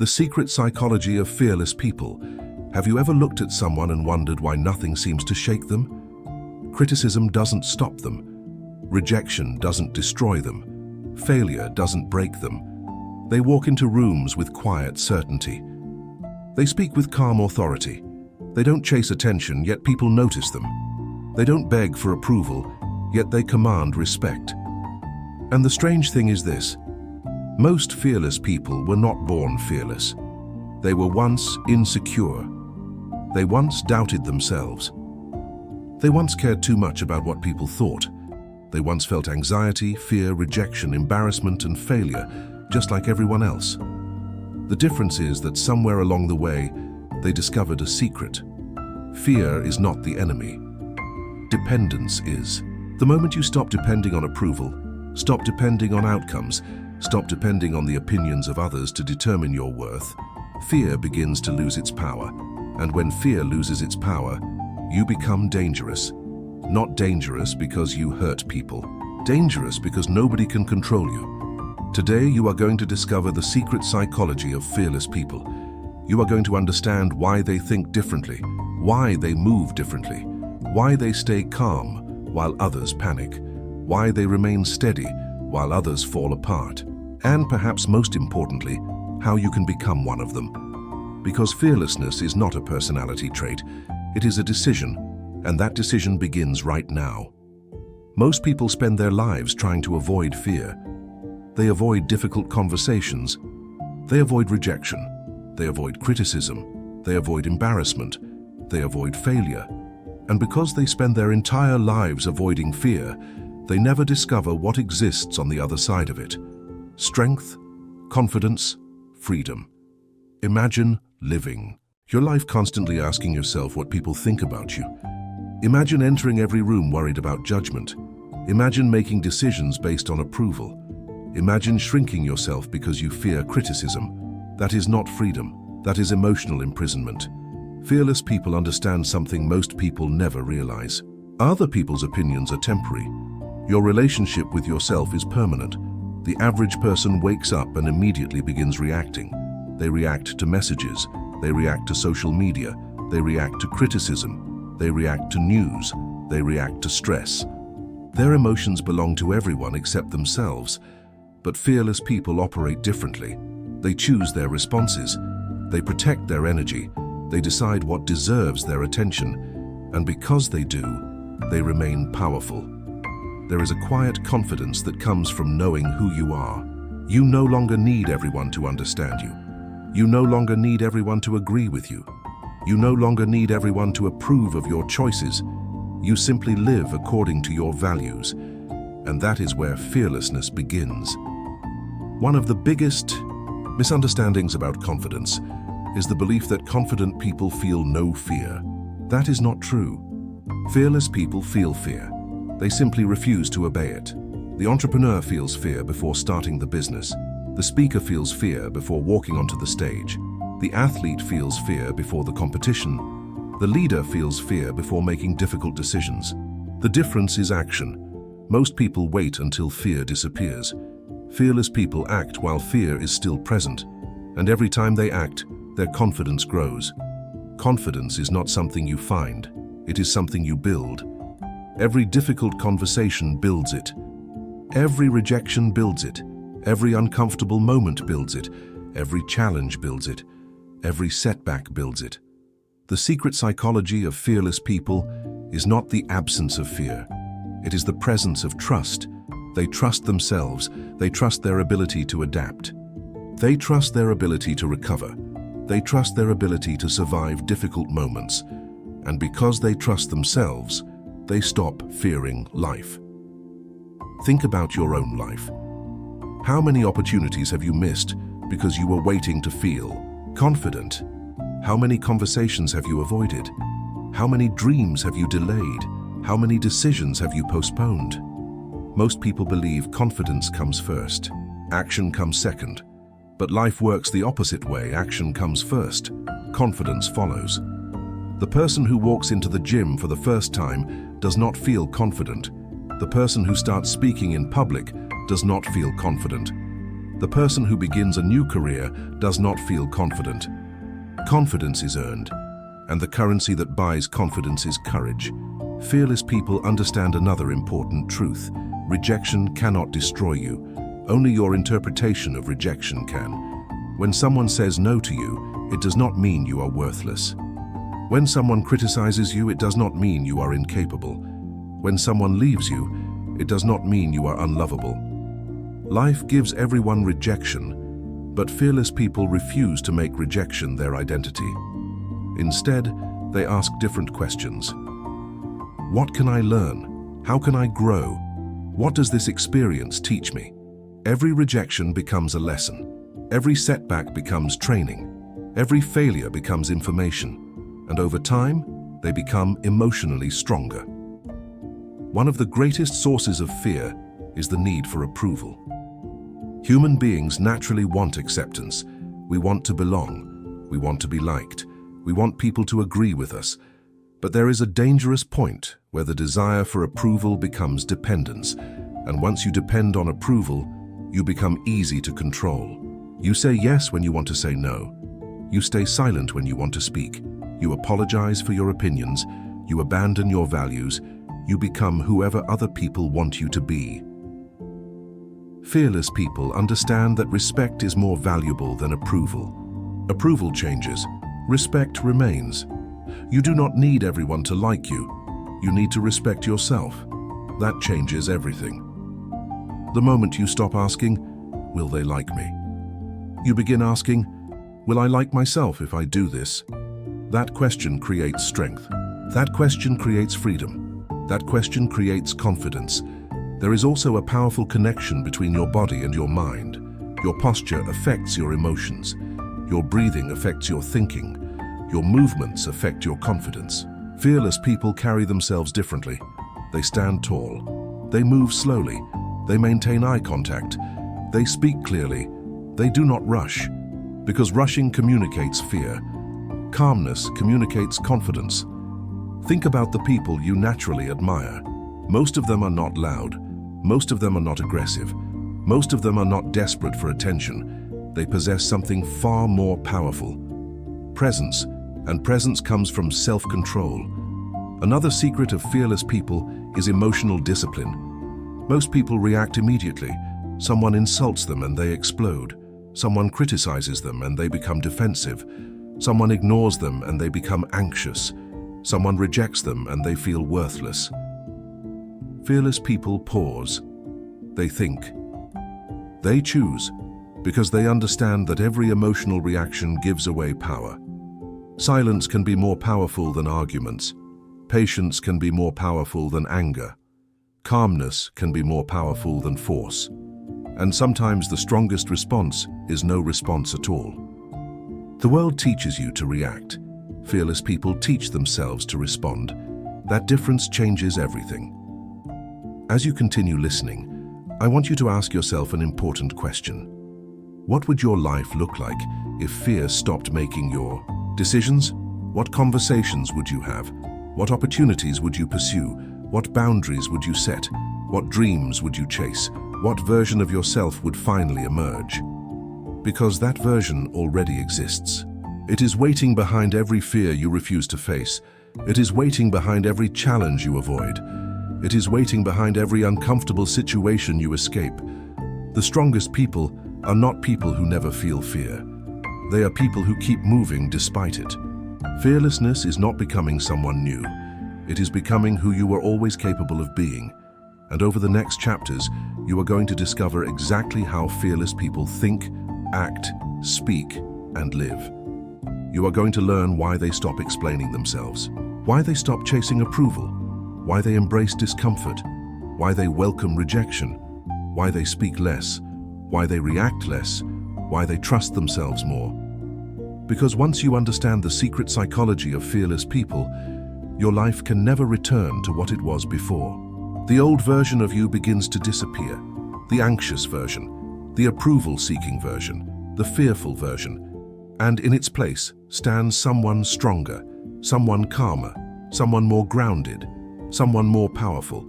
The secret psychology of fearless people. Have you ever looked at someone and wondered why nothing seems to shake them? Criticism doesn't stop them. Rejection doesn't destroy them. Failure doesn't break them. They walk into rooms with quiet certainty. They speak with calm authority. They don't chase attention, yet people notice them. They don't beg for approval, yet they command respect. And the strange thing is this: most fearless people were not born fearless. They were once insecure. They once doubted themselves. They once cared too much about what people thought. They once felt anxiety, fear, rejection, embarrassment, and failure, just like everyone else. The difference is that somewhere along the way, they discovered a secret. Fear is not the enemy. Dependence is. The moment you stop depending on approval, stop depending on outcomes, stop depending on the opinions of others to determine your worth, fear begins to lose its power. And when fear loses its power, you become dangerous. Not dangerous because you hurt people. Dangerous because nobody can control you. Today, you are going to discover the secret psychology of fearless people. You are going to understand why they think differently, why they move differently, why they stay calm while others panic, why they remain steady while others fall apart, and perhaps most importantly, how you can become one of them. Because fearlessness is not a personality trait, it is a decision, and that decision begins right now. Most people spend their lives trying to avoid fear. They avoid difficult conversations. They avoid rejection. They avoid criticism. They avoid embarrassment. They avoid failure. And because they spend their entire lives avoiding fear, they never discover what exists on the other side of it. Strength, confidence, freedom. Imagine living your life constantly asking yourself what people think about you. Imagine entering every room worried about judgment. Imagine making decisions based on approval. Imagine shrinking yourself because you fear criticism. That is not freedom. That is emotional imprisonment. Fearless people understand something most people never realize. Other people's opinions are temporary. Your relationship with yourself is permanent. The average person wakes up and immediately begins reacting. They react to messages. They react to social media. They react to criticism. They react to news. They react to stress. Their emotions belong to everyone except themselves. But fearless people operate differently. They choose their responses. They protect their energy. They decide what deserves their attention. And because they do, they remain powerful. There is a quiet confidence that comes from knowing who you are. You no longer need everyone to understand you. You no longer need everyone to agree with you. You no longer need everyone to approve of your choices. You simply live according to your values. And that is where fearlessness begins. One of the biggest misunderstandings about confidence is the belief that confident people feel no fear. That is not true. Fearless people feel fear. They simply refuse to obey it. The entrepreneur feels fear before starting the business. The speaker feels fear before walking onto the stage. The athlete feels fear before the competition. The leader feels fear before making difficult decisions. The difference is action. Most people wait until fear disappears. Fearless people act while fear is still present. And every time they act, their confidence grows. Confidence is not something you find. It is something you build. Every difficult conversation builds it. Every rejection builds it. Every uncomfortable moment builds it. Every challenge builds it. Every setback builds it. The secret psychology of fearless people is not the absence of fear. It is the presence of trust. They trust themselves. They trust their ability to adapt. They trust their ability to recover. They trust their ability to survive difficult moments. And because they trust themselves, they stop fearing life. Think about your own life. How many opportunities have you missed because you were waiting to feel confident? How many conversations have you avoided? How many dreams have you delayed? How many decisions have you postponed? Most people believe confidence comes first, action comes second. But life works the opposite way. Action comes first, confidence follows. The person who walks into the gym for the first time does not feel confident. The person who starts speaking in public does not feel confident. The person who begins a new career does not feel confident. Confidence is earned, and the currency that buys confidence is courage. Fearless people understand another important truth. Rejection cannot destroy you. Only your interpretation of rejection can. When someone says no to you, it does not mean you are worthless. When someone criticizes you, it does not mean you are incapable. When someone leaves you, it does not mean you are unlovable. Life gives everyone rejection, but fearless people refuse to make rejection their identity. Instead, they ask different questions. What can I learn? How can I grow? What does this experience teach me? Every rejection becomes a lesson. Every setback becomes training. Every failure becomes information. And over time, they become emotionally stronger. One of the greatest sources of fear is the need for approval. Human beings naturally want acceptance. We want to belong. We want to be liked. We want people to agree with us. But there is a dangerous point where the desire for approval becomes dependence. And once you depend on approval, you become easy to control. You say yes when you want to say no. You stay silent when you want to speak. You apologize for your opinions. You abandon your values. You become whoever other people want you to be. Fearless people understand that respect is more valuable than approval. Approval changes. Respect remains. You do not need everyone to like you. You need to respect yourself. That changes everything. The moment you stop asking, will they like me? You begin asking, will I like myself if I do this? That question creates strength. That question creates freedom. That question creates confidence. There is also a powerful connection between your body and your mind. Your posture affects your emotions. Your breathing affects your thinking. Your movements affect your confidence. Fearless people carry themselves differently. They stand tall. They move slowly. They maintain eye contact. They speak clearly. They do not rush, because rushing communicates fear. Calmness communicates confidence. Think about the people you naturally admire. Most of them are not loud. Most of them are not aggressive. Most of them are not desperate for attention. They possess something far more powerful: presence, and presence comes from self-control. Another secret of fearless people is emotional discipline. Most people react immediately. Someone insults them and they explode. Someone criticizes them and they become defensive. Someone ignores them and they become anxious. Someone rejects them and they feel worthless. Fearless people pause. They think. They choose, because they understand that every emotional reaction gives away power. Silence can be more powerful than arguments. Patience can be more powerful than anger. Calmness can be more powerful than force. And sometimes the strongest response is no response at all. The world teaches you to react. Fearless people teach themselves to respond. That difference changes everything. As you continue listening, I want you to ask yourself an important question. What would your life look like if fear stopped making your decisions? What conversations would you have? What opportunities would you pursue? What boundaries would you set? What dreams would you chase? What version of yourself would finally emerge? Because that version already exists. It is waiting behind every fear you refuse to face. It is waiting behind every challenge you avoid. It is waiting behind every uncomfortable situation you escape. The strongest people are not people who never feel fear. They are people who keep moving despite it. Fearlessness is not becoming someone new. It is becoming who you were always capable of being. And over the next chapters, you are going to discover exactly how fearless people think, act, speak, and live. You are going to learn why they stop explaining themselves, why they stop chasing approval, why they embrace discomfort, why they welcome rejection, why they speak less, why they react less, why they trust themselves more. Because once you understand the secret psychology of fearless people, your life can never return to what it was before. The old version of you begins to disappear. The anxious version, the approval-seeking version, the fearful version. And in its place stands someone stronger, someone calmer, someone more grounded, someone more powerful,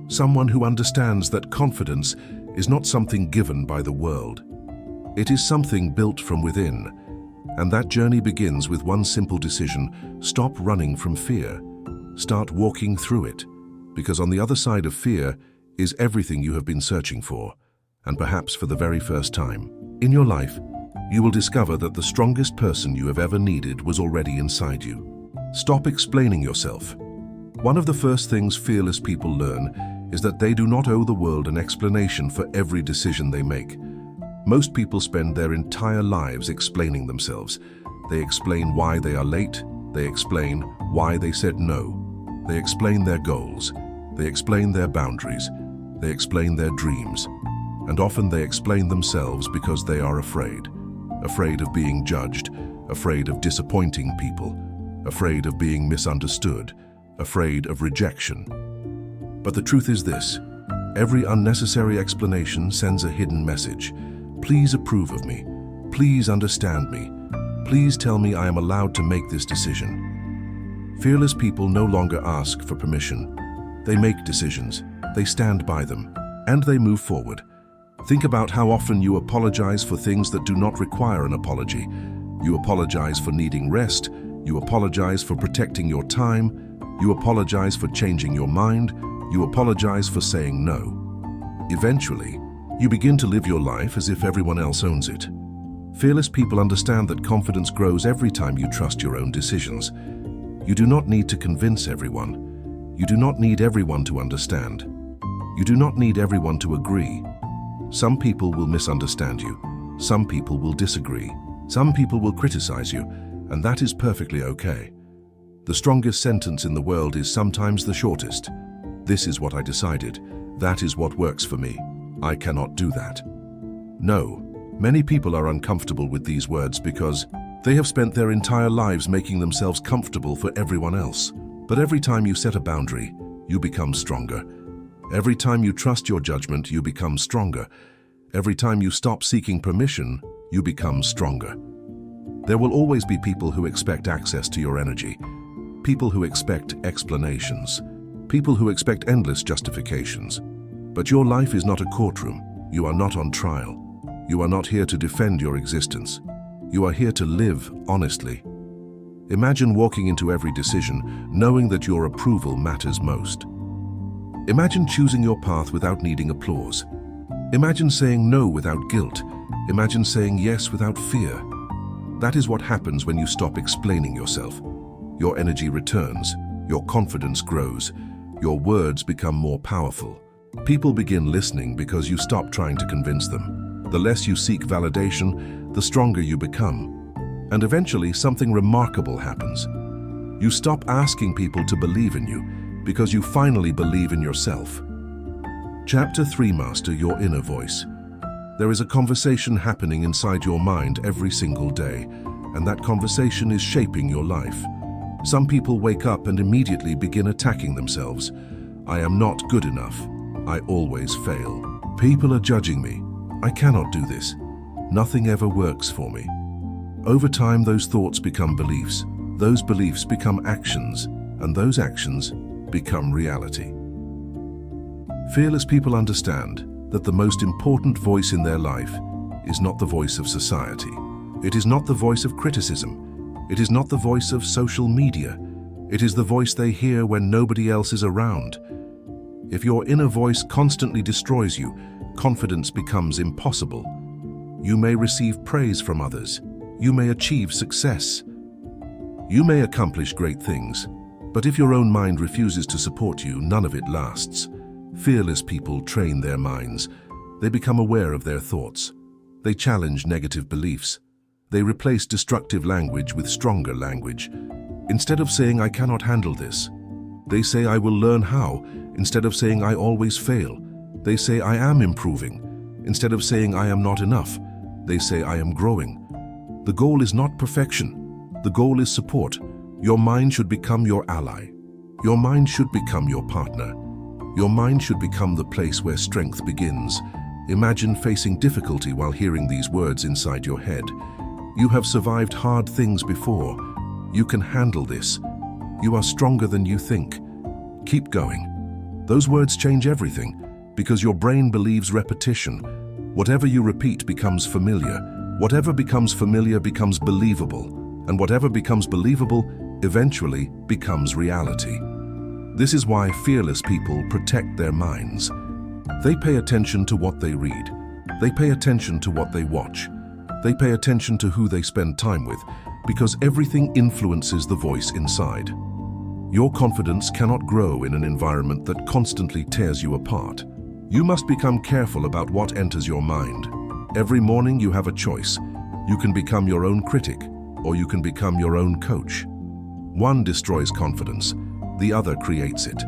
someone who understands that confidence is not something given by the world. It is something built from within, and that journey begins with one simple decision: stop running from fear. Start walking through it, because on the other side of fear is everything you have been searching for, and perhaps for the very first time. In your life, you will discover that the strongest person you have ever needed was already inside you. Stop explaining yourself. One of the first things fearless people learn is that they do not owe the world an explanation for every decision they make. Most people spend their entire lives explaining themselves. They explain why they are late. They explain why they said no. They explain their goals. They explain their boundaries. They explain their dreams. And often they explain themselves because they are afraid. Afraid of being judged, afraid of disappointing people, afraid of being misunderstood, afraid of rejection. But the truth is this: every unnecessary explanation sends a hidden message. Please approve of me. Please understand me. Please tell me I am allowed to make this decision. Fearless people no longer ask for permission. They make decisions, they stand by them, and they move forward. Think about how often you apologize for things that do not require an apology. You apologize for needing rest. You apologize for protecting your time. You apologize for changing your mind. You apologize for saying no. Eventually, you begin to live your life as if everyone else owns it. Fearless people understand that confidence grows every time you trust your own decisions. You do not need to convince everyone. You do not need everyone to understand. You do not need everyone to agree. Some people will misunderstand you. Some people will disagree. Some people will criticize you, and that is perfectly okay. The strongest sentence in the world is sometimes the shortest. This is what I decided. That is what works for me. I cannot do that. No, many people are uncomfortable with these words because they have spent their entire lives making themselves comfortable for everyone else. But every time you set a boundary, you become stronger. Every time you trust your judgment, you become stronger. Every time you stop seeking permission, you become stronger. There will always be people who expect access to your energy, people who expect explanations, people who expect endless justifications. But your life is not a courtroom. You are not on trial. You are not here to defend your existence. You are here to live honestly. Imagine walking into every decision knowing that your approval matters most. Imagine choosing your path without needing applause. Imagine saying no without guilt. Imagine saying yes without fear. That is what happens when you stop explaining yourself. Your energy returns, your confidence grows, your words become more powerful. People begin listening because you stop trying to convince them. The less you seek validation, the stronger you become. And eventually something remarkable happens. You stop asking people to believe in you because you finally believe in yourself. Chapter 3: Master your inner voice. There is a conversation happening inside your mind every single day, and that conversation is shaping your life. Some people wake up and immediately begin attacking themselves. I am not good enough. I always fail. People are judging me. I cannot do this. Nothing ever works for me. Over time, those thoughts become beliefs. Those beliefs become actions, and those actions become reality. Fearless people understand that the most important voice in their life is not the voice of society. It is not the voice of criticism. It is not the voice of social media. It is the voice they hear when nobody else is around. If your inner voice constantly destroys you, confidence becomes impossible. You may receive praise from others. You may achieve success. You may accomplish great things. But if your own mind refuses to support you, none of it lasts. Fearless people train their minds. They become aware of their thoughts. They challenge negative beliefs. They replace destructive language with stronger language. Instead of saying, I cannot handle this, they say, I will learn how. Instead of saying, I always fail, they say, I am improving. Instead of saying, I am not enough, they say, I am growing. The goal is not perfection. The goal is support. Your mind should become your ally. Your mind should become your partner. Your mind should become the place where strength begins. Imagine facing difficulty while hearing these words inside your head. You have survived hard things before. You can handle this. You are stronger than you think. Keep going. Those words change everything because your brain believes repetition. Whatever you repeat becomes familiar. Whatever becomes familiar becomes believable. And whatever becomes believable eventually becomes reality. This is why fearless people protect their minds. They pay attention to what they read. They pay attention to what they watch. They pay attention to who they spend time with, because everything influences the voice inside. Your confidence cannot grow in an environment that constantly tears you apart. You must become careful about what enters your mind. Every morning you have a choice. You can become your own critic, or you can become your own coach. One destroys confidence, the other creates it.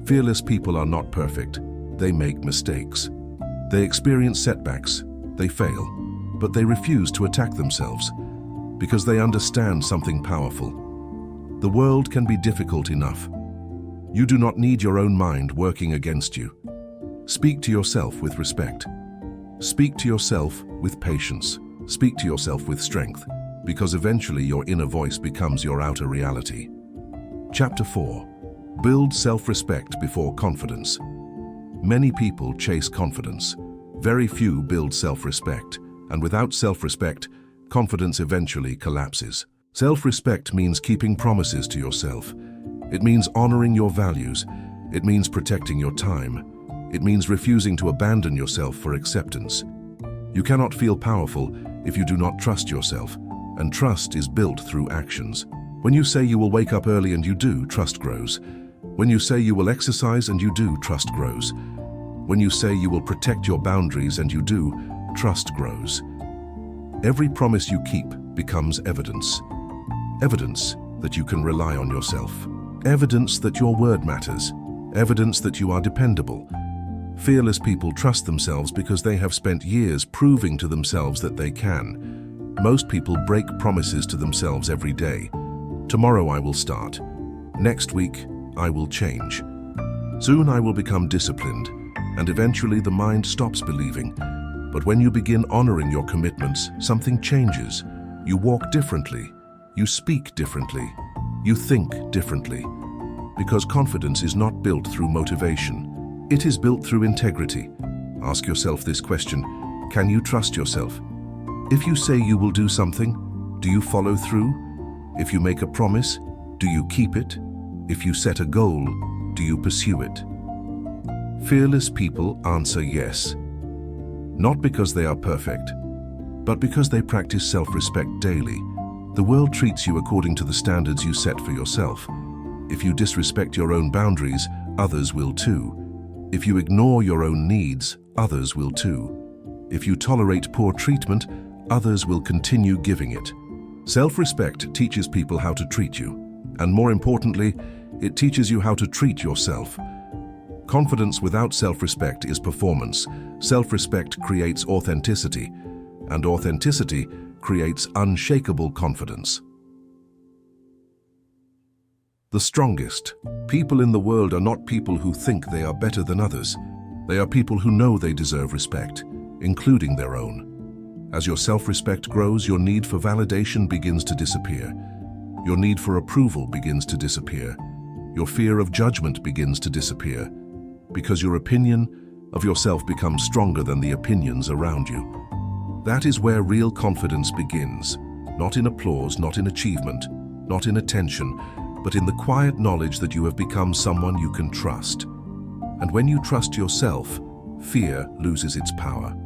Fearless people are not perfect. They make mistakes. They experience setbacks. They fail. But they refuse to attack themselves, because they understand something powerful. The world can be difficult enough. You do not need your own mind working against you. Speak to yourself with respect. Speak to yourself with patience. Speak to yourself with strength, because eventually your inner voice becomes your outer reality. Chapter 4. Build self-respect before confidence. Many people chase confidence. Very few build self-respect, and without self-respect, confidence eventually collapses. Self-respect means keeping promises to yourself. It means honoring your values. It means protecting your time. It means refusing to abandon yourself for acceptance. You cannot feel powerful if you do not trust yourself, and trust is built through actions. When you say you will wake up early and you do, trust grows. When you say you will exercise and you do, trust grows. When you say you will protect your boundaries and you do, trust grows. Every promise you keep becomes evidence. Evidence that you can rely on yourself. Evidence that your word matters. Evidence that you are dependable. Fearless people trust themselves because they have spent years proving to themselves that they can. Most people break promises to themselves every day. Tomorrow I will start. Next week, I will change. Soon I will become disciplined, and eventually the mind stops believing. But when you begin honoring your commitments, something changes. You walk differently. You speak differently. You think differently. Because confidence is not built through motivation. It is built through integrity. Ask yourself this question: can you trust yourself? If you say you will do something, do you follow through? If you make a promise, do you keep it? If you set a goal, do you pursue it? Fearless people answer yes. Not because they are perfect, but because they practice self-respect daily. The world treats you according to the standards you set for yourself. If you disrespect your own boundaries, others will too. If you ignore your own needs, others will too. If you tolerate poor treatment, others will continue giving it. Self-respect teaches people how to treat you, and more importantly, it teaches you how to treat yourself. Confidence without self-respect is performance. Self-respect creates authenticity, and authenticity creates unshakable confidence. The strongest people in the world are not people who think they are better than others. They are people who know they deserve respect, including their own. As your self-respect grows, your need for validation begins to disappear. Your need for approval begins to disappear. Your fear of judgment begins to disappear, because your opinion of yourself becomes stronger than the opinions around you. That is where real confidence begins, not in applause, not in achievement, not in attention, but in the quiet knowledge that you have become someone you can trust. And when you trust yourself, fear loses its power.